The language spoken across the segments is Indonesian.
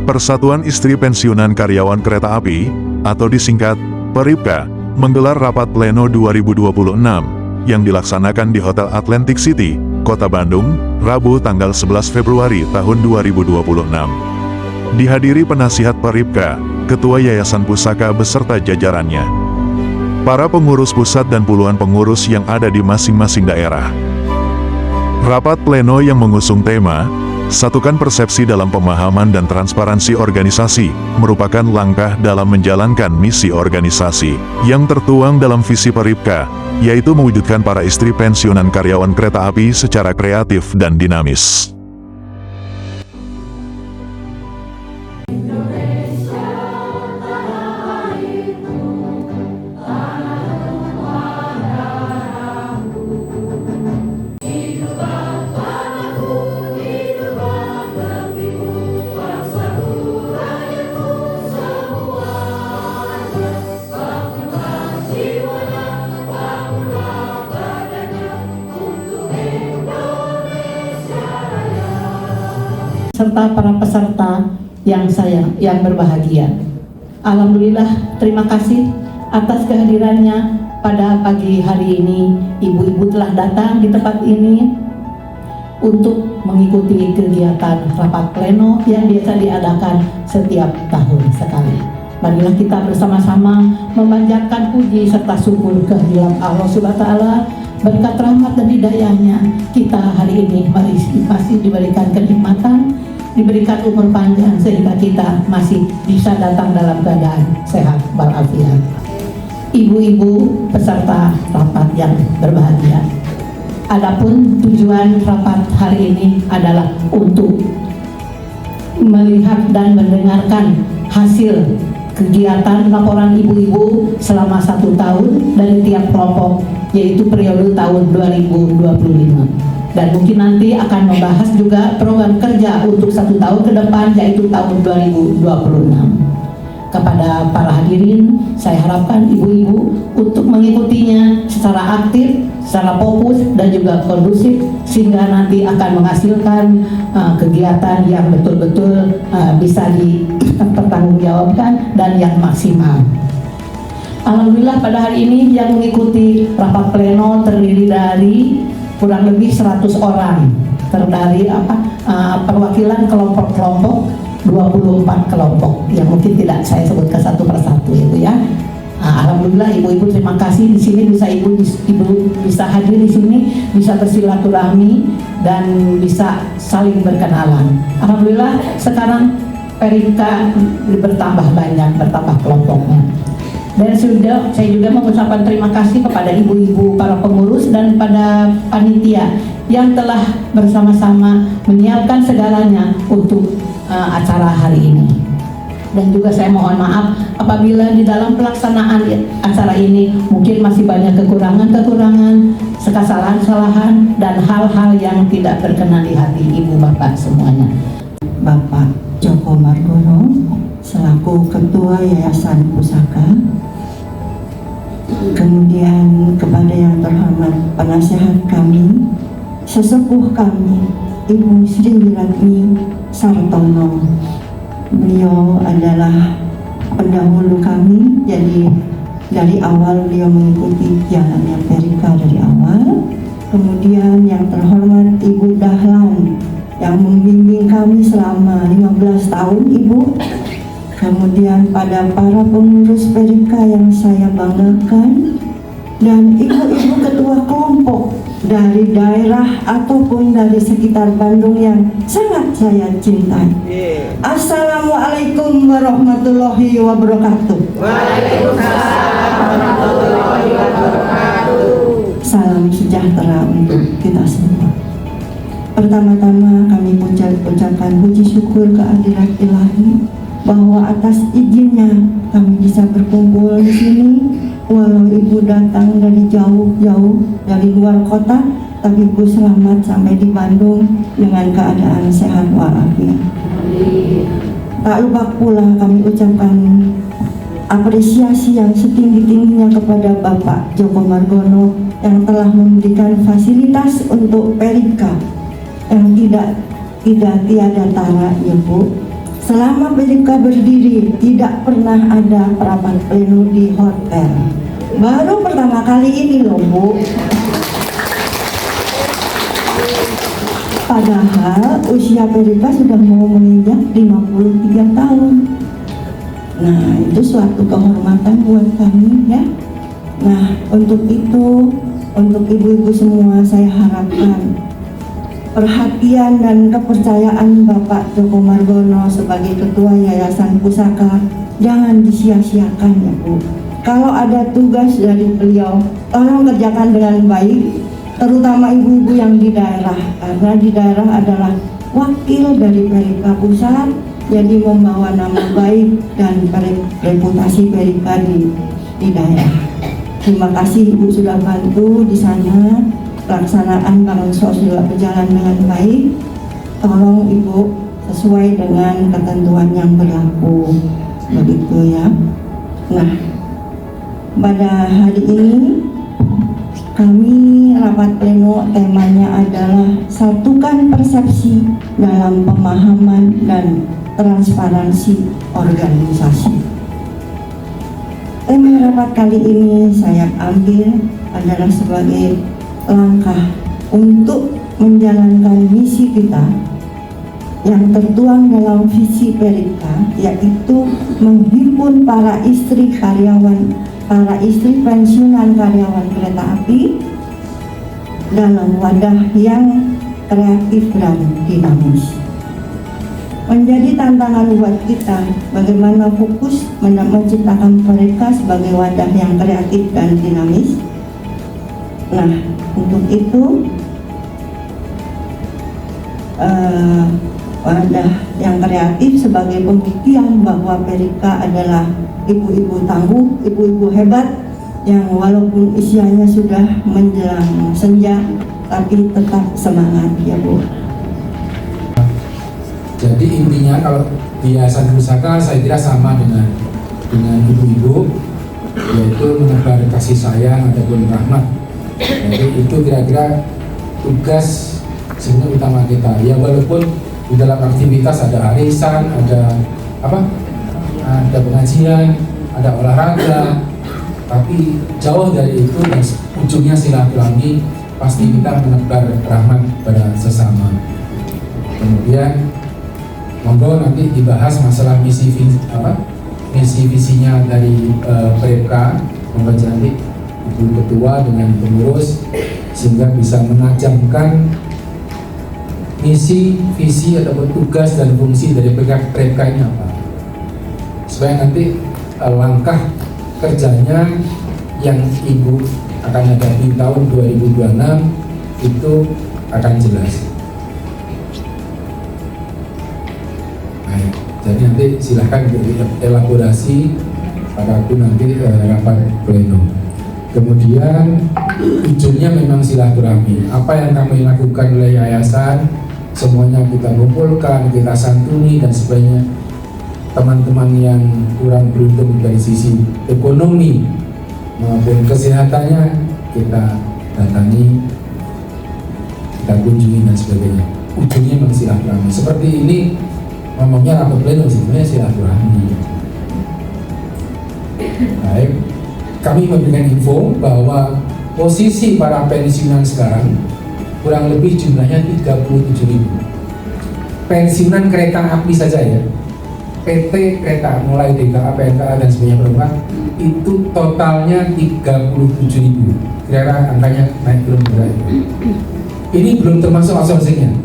Persatuan Istri Pensiunan Karyawan Kereta Api, atau disingkat PERIPKA, menggelar rapat pleno 2026 yang dilaksanakan di Hotel Atlantic City, Kota Bandung, Rabu tanggal 11 Februari tahun 2026. Dihadiri penasihat PERIPKA, Ketua Yayasan Pusaka beserta jajarannya, para pengurus pusat dan puluhan pengurus yang ada di masing-masing daerah. Rapat pleno yang mengusung tema "Satukan Persepsi dalam Pemahaman dan Transparansi Organisasi" merupakan langkah dalam menjalankan misi organisasi yang tertuang dalam visi PERIPKA, yaitu mewujudkan para istri pensiunan karyawan kereta api secara kreatif dan dinamis. Serta para peserta yang berbahagia. Alhamdulillah, terima kasih atas kehadirannya pada pagi hari ini. Ibu-ibu telah datang di tempat ini untuk mengikuti kegiatan rapat pleno yang biasa diadakan setiap tahun sekali. Marilah kita bersama-sama memanjatkan puji serta syukur kehadirat Allah Subhanahu wa Ta'ala. Berkat rahmat dan hidayahnya, kita hari ini masih diberikan kenikmatan, diberikan umur panjang sehingga kita masih bisa datang dalam keadaan sehat walafiat. Ibu-ibu peserta rapat yang berbahagia, adapun tujuan rapat hari ini adalah untuk melihat dan mendengarkan hasil kegiatan laporan ibu-ibu selama 1 tahun dari tiap kelompok, yaitu periode tahun 2025. Dan mungkin nanti akan membahas juga program kerja untuk 1 tahun ke depan, yaitu tahun 2026. Kepada para hadirin, saya harapkan ibu-ibu untuk mengikutinya secara aktif, secara fokus, dan juga kondusif, sehingga nanti akan menghasilkan kegiatan yang betul-betul bisa dipertanggungjawabkan dan yang maksimal. Alhamdulillah, pada hari ini yang mengikuti rapat pleno terdiri dari kurang lebih 100 orang, terdiri perwakilan kelompok-kelompok, 24 kelompok yang mungkin tidak saya sebutkan satu persatu, Ibu ya. Alhamdulillah, ibu-ibu terima kasih di sini bisa ibu bisa hadir di sini, bisa bersilaturahmi dan bisa saling berkenalan. Alhamdulillah, sekarang PERIPKA bertambah banyak, bertambah kelompoknya. Dan saya juga mengucapkan terima kasih kepada ibu-ibu para pengurus dan pada panitia yang telah bersama-sama menyiapkan segalanya untuk acara hari ini. Dan juga saya mohon maaf apabila di dalam pelaksanaan acara ini mungkin masih banyak kekurangan-kekurangan, kesalahan-kesalahan, dan hal-hal yang tidak berkenan di hati ibu bapak semuanya. Bapak Joko Margono selaku Ketua Yayasan Pusaka, kemudian kepada yang terhormat penasehat kami, sesepuh kami, Ibu Sri Wiratmi Sartono. Beliau adalah pendahulu kami, jadi dari awal beliau mengikuti jalannya PERIPKA dari awal. Kemudian yang terhormat Ibu Dahlan yang membimbing kami selama 15 tahun, Ibu. Kemudian pada para pengurus PERIPKA yang saya banggakan, dan ibu-ibu ketua kelompok dari daerah ataupun dari sekitar Bandung yang sangat saya cintai. Assalamualaikum warahmatullahi wabarakatuh. Waalaikumsalam warahmatullahi wabarakatuh. Salam sejahtera untuk kita semua. Pertama-tama kami ucapkan puji syukur kehadirat Ilahi bahwa atas izinnya kami bisa berkumpul di sini. Walau ibu datang dari jauh-jauh dari luar kota, tapi ibu selamat sampai di Bandung dengan keadaan sehat walafiat. Tak lupa pula kami ucapkan apresiasi yang setinggi-tingginya kepada Bapak Joko Margono yang telah memberikan fasilitas untuk PERIPKA yang tidak tiada tara, Ibu. selama Peripka berdiri tidak pernah ada rapat pleno di hotel. Baru pertama kali ini loh Bu. Padahal usia Peripka sudah mau menginjak 53 tahun. Nah, itu suatu kehormatan buat kami ya. Nah, untuk itu, untuk ibu-ibu semua saya harapkan perhatian dan kepercayaan Bapak Joko Margono sebagai Ketua Yayasan Pusaka jangan disia-siakan ya Bu. Kalau ada tugas dari beliau, tolong kerjakan dengan baik, terutama ibu-ibu yang di daerah, karena di daerah adalah wakil dari Peripka Pusat, jadi membawa nama baik dan reputasi Peripka di daerah. Terima kasih Ibu sudah bantu di sana, pelaksanaan bansos juga berjalan dengan baik. Tolong Ibu sesuai dengan ketentuan yang berlaku, begitu ya. Nah, pada hari ini kami rapat pleno temanya adalah satukan persepsi dalam pemahaman dan transparansi organisasi. Tema rapat kali ini saya ambil adalah sebagai langkah untuk menjalankan misi kita yang tertuang dalam visi Peripka, yaitu menghimpun para istri pensiunan karyawan kereta api dalam wadah yang kreatif dan dinamis. Menjadi tantangan buat kita bagaimana fokus menciptakan Peripka sebagai wadah yang kreatif dan dinamis. Nah, untuk itu wadah yang kreatif sebagai pembuktian bahwa Peripka adalah ibu-ibu tangguh, ibu-ibu hebat yang walaupun usianya sudah menjelang senja tapi tetap semangat ya Bu. Jadi intinya kalau di Yayasan Pusaka saya kira sama dengan ibu-ibu, yaitu menebar kasih sayang ataupun rahmat. Jadi itu kira-kira tugas sebenarnya utama kita. Ya walaupun di dalam aktivitas ada arisan, ada pengajian, ada olahraga, tapi jauh dari itu dan ujungnya silaturahmi, pasti kita menebar rahmat pada sesama. Kemudian monggo nanti dibahas masalah misi visinya dari Peripka, monggo nanti Ibu Ketua dengan pengurus sehingga bisa menajamkan misi, visi ataupun tugas dan fungsi dari Peripka ini apa, supaya nanti langkah kerjanya yang Ibu akan hadapi tahun 2026 itu akan jelas. Jadi nanti silahkan elaborasi pada waktu nanti rapat pleno. Kemudian ujungnya memang silaturahmi. Apa yang kami lakukan oleh yayasan, semuanya kita kumpulkan, kita santuni dan sebagainya. Teman-teman yang kurang beruntung dari sisi ekonomi maupun kesehatannya kita datangi, kita kunjungi dan sebagainya. Ujungnya memang silaturahmi. Seperti ini ngomongnya rapat pleno sebenarnya silaturahmi. Baik, kami memberikan info bahwa posisi para pensiunan sekarang kurang lebih jumlahnya 37.000. Pensiunan kereta api saja ya, PT kereta mulai DKA, PNKA dan sebagainya itu totalnya 37.000. Kira-kira angkanya naik belum berapa? Ini belum termasuk outsourcingnya.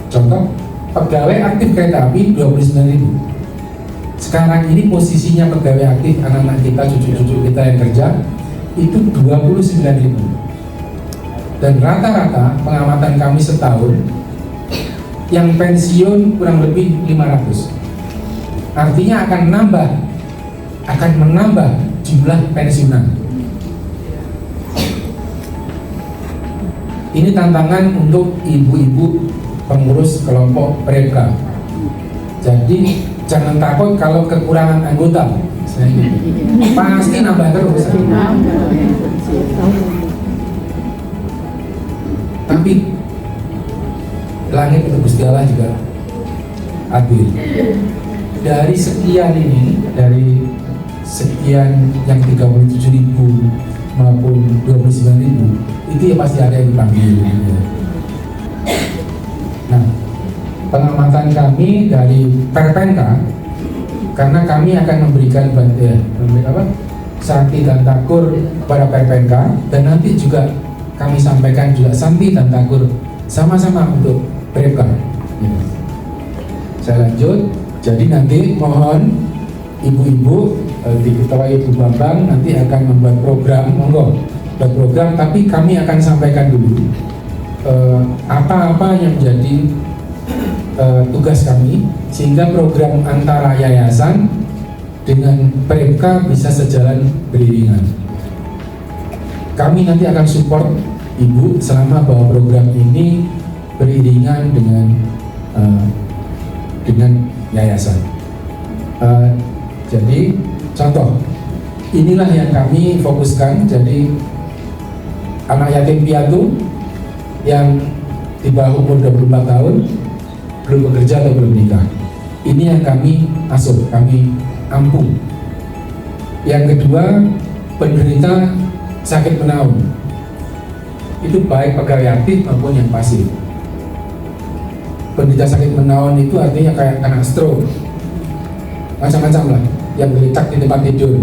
Contoh, pegawai aktif kereta api 29.000. Sekarang ini posisinya pegawai aktif anak-anak kita, cucu-cucu kita yang kerja itu 29.000. Dan rata-rata pengamatan kami setahun yang pensiun kurang lebih 500. Artinya akan menambah jumlah pensiunan. Ini tantangan untuk ibu-ibu pengurus kelompok Peripka. Jadi jangan takut kalau kekurangan anggota. Pasti nambah terus. Tapi langit itu Gusti Allah juga adil. Dari sekian ini, dari sekian yang 37.000 maupun 29.000, itu ya pasti ada yang dipanggil. Nah, pengamatan kami dari Perpenka, karena kami akan memberikan bantuan, santi dan takur kepada Perpenka, dan nanti juga kami sampaikan juga santi dan takur sama-sama untuk Peripka. Saya lanjut, jadi nanti mohon ibu-ibu diketuai Ibu Bambang nanti akan membuat program, buat program, tapi kami akan sampaikan dulu apa-apa yang menjadi tugas kami, sehingga program antara yayasan dengan Peripka bisa sejalan beriringan. Kami nanti akan support ibu selama bahwa program ini beriringan dengan yayasan. Jadi contoh, inilah yang kami fokuskan. Jadi anak yatim piatu yang di bawah umur 24 tahun, belum bekerja atau belum nikah, ini yang kami asuh, kami ampuh. Yang kedua, penderita sakit menaun, itu baik pegawai aktif maupun yang pasif. Penderita sakit menaun itu artinya kayak kena stroke, macam-macam lah, yang geletak di tempat tidur,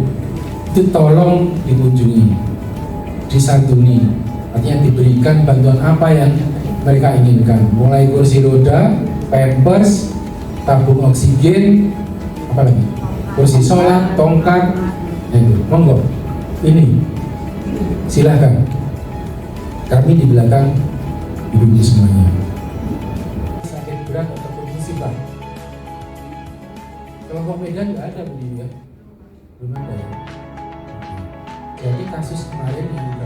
itu tolong dikunjungi, disantuni, artinya diberikan bantuan apa yang mereka inginkan, mulai kursi roda, pampers, tabung oksigen, apa lagi, kursi sholat, tongkat, monggo, ini silahkan, kami di belakang ibu-ibu semuanya. Sakit berat ataupun musibah, kelompok Medan nggak ada begini ya, belum ada ya. Jadi kasus kemarin yang di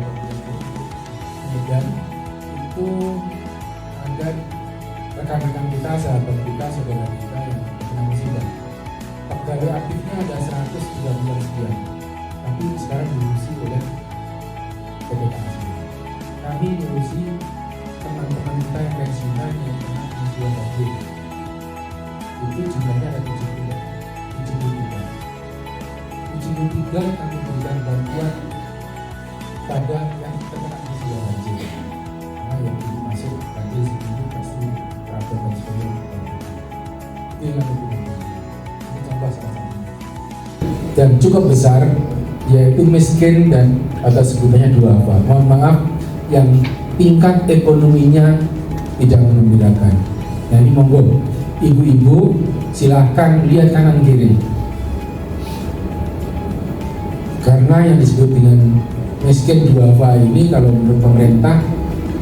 Medan itu ada rekan-rekan kita, sahabat kita, saudara kita yang kena musibah. Pegawai aktifnya ada 130 sekian, tapi sekarang diurusi oleh PPKS. Kami diurusi teman-teman kita yang pensiunan yang kena musibah banjir. Itu jumlahnya ada 73. Kami berikan bantuan pada yang terkena musibah banjir. Karena yang ini masuk banjir segini pasti perabot dan sebagainya. Itu yang kami berikan. Ini contoh salah satu. Dan cukup besar, yaitu miskin dan atau sebutannya duafa. Mohon maaf, yang tingkat ekonominya tidak menggembirakan. Nah ini monggo, ibu-ibu silahkan lihat kanan kiri. Karena yang disebut dengan miskin duafa ini kalau menurut pemerintah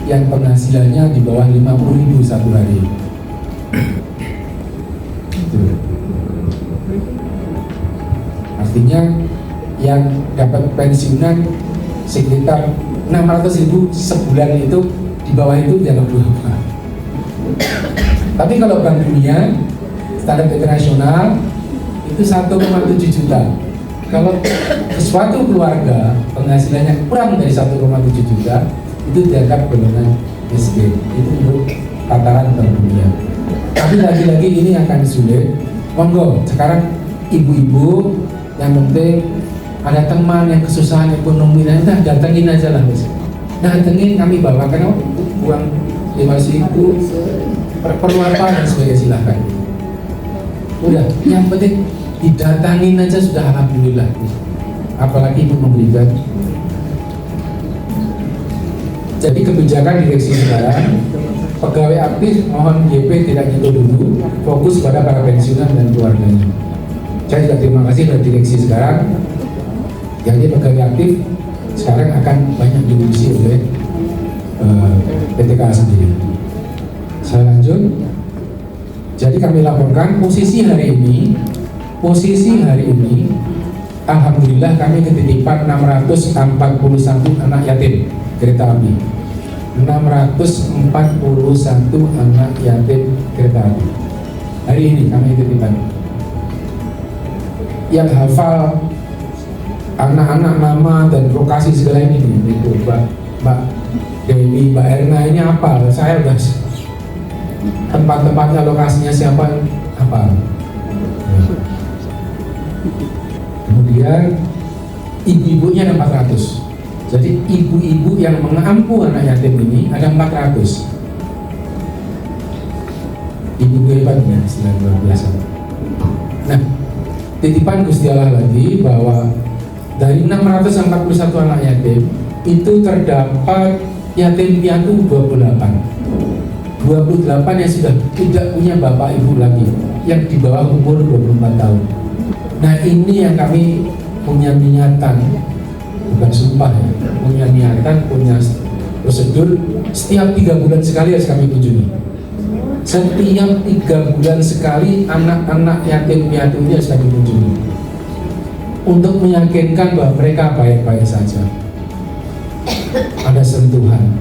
yang penghasilannya di bawah 50.000 satu hari. Artinya yang dapat pensiunan sekitar 600.000 sebulan itu, di bawah itu dianggap duafa. Tapi kalau Bank Dunia standar internasional itu 1,7 juta. Kalau suatu keluarga penghasilannya kurang dari 1,7 juta, itu dianggap golongan miskin. Itu menurut tataran Bank Dunia. Tapi lagi-lagi ini akan sulit. Monggo, sekarang ibu-ibu yang penting ada teman yang kesusahan ekonomi, nah datengin aja lah, datengin, kami bawakan uang 5.000, perlu apa dan sebagainya, silahkan. Udah, yang penting didatangin aja sudah alhamdulillah. Apalagi ibu memberikan. Jadi kebijakan direksi sekarang, pegawai aktif mohon YP tidak nyentuh dulu, fokus pada para pensiunan dan keluarganya. Saya juga terima kasih dari direksi sekarang. Jadi pegawai aktif sekarang akan banyak diurusi oleh PTKA sendiri. Saya lanjut. Jadi kami laporkan posisi hari ini, alhamdulillah kami ketitipan 641 anak yatim kereta api. 641 anak yatim kereta api. Hari ini kami titipkan. Yang hafal anak-anak nama dan lokasi segala ini itu Mbak Dewi, Mbak Erna ini apa? Saya udah tempat-tempatnya, lokasinya siapa hafal. Kemudian ibu-ibunya ada 400. Jadi ibu-ibu yang mengampu anak yatim ini ada 400. Ibu-ibu hebatnya, selain luar biasa. Nah, titipan Gusti Allah lagi bahwa dari 641 anak yatim itu terdapat yatim piatu 28 yang sudah tidak punya bapak ibu lagi, yang di bawah umur 24 tahun. Nah, ini yang kami punya niatan, bukan sumpah ya, punya niatan, punya prosedur. Setiap 3 bulan sekali harus kami kunjungi. Setiap 3 bulan sekali anak-anak yatim piatu ini harus kami kunjungi untuk meyakinkan bahwa mereka baik-baik saja, ada sentuhan.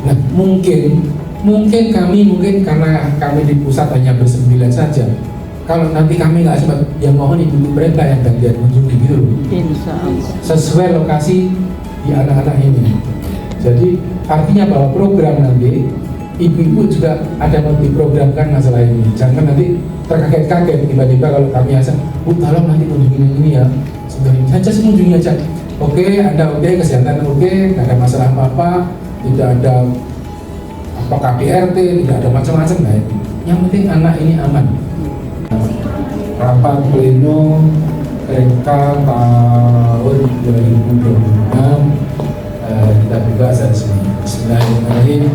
Nah, mungkin karena kami di pusat hanya ber9 saja. Kalau nanti kami nggak sempat, ya mohon ibu mereka yang gantian kunjungi gitu loh. Sesuai lokasi di anak-anak ini. Jadi artinya bahwa program nanti ibu-ibu juga ada diprogramkan masalah ini. Jangan nanti terkaget-kaget tiba-tiba kalau kami asal, Bu tolong nanti kunjungin yang ini ya. Sebenarnya saja mengunjungi aja. Oke, Anda oke, kesehatan oke, nggak ada masalah apa-apa, tidak ada apa KPRT, tidak ada macam-macam. Nah, yang penting anak ini aman. Rapat pleno RK tahun 2026 kita buka saat ini. Bismillahirrahmanirrahim.